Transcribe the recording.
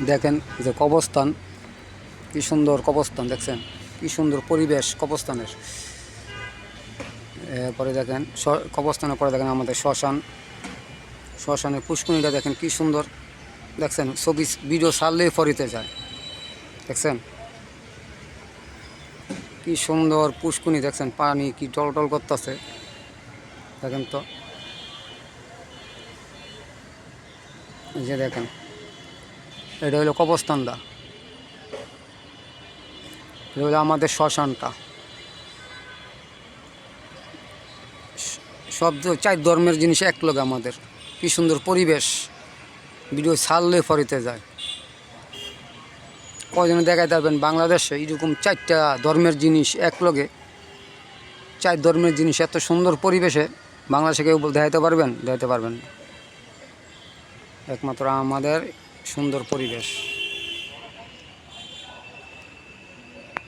দেখেন যে কবরস্থান, কি সুন্দর কবরস্থান, দেখছেন কি সুন্দর পরিবেশ কবরস্থানের। এরপরে দেখেন কবরস্থানের পরে দেখেন আমাদের শ্মশান, শ্মশানের পুষ্করিণীটা দেখেন কি সুন্দর, দেখছেন ছবি ভিডিও ছাড়লেই ফরিতে যায়। দেখছেন কি সুন্দর পুষ্করিণী, দেখছেন পানি কি টলটল করতেছে, দেখেন তো। এই যে দেখেন এটা হলো কবরস্থানটা, এটা হলো আমাদের শ্মশানটা। সব চার ধর্মের জিনিস এক লগে আমাদের, কি সুন্দর পরিবেশ, ভিডিও ছাড়লে ফরিতে যায়। কয়জনে দেখাইতে পারবেন বাংলাদেশে এরকম চারটা ধর্মের জিনিস এক লগে, চার ধর্মের জিনিস এত সুন্দর পরিবেশে বাংলাদেশে কেউ দেখাইতে পারবেন? দেখাইতে পারবেন না, একমাত্র আমাদের সুন্দর পরিবেশ।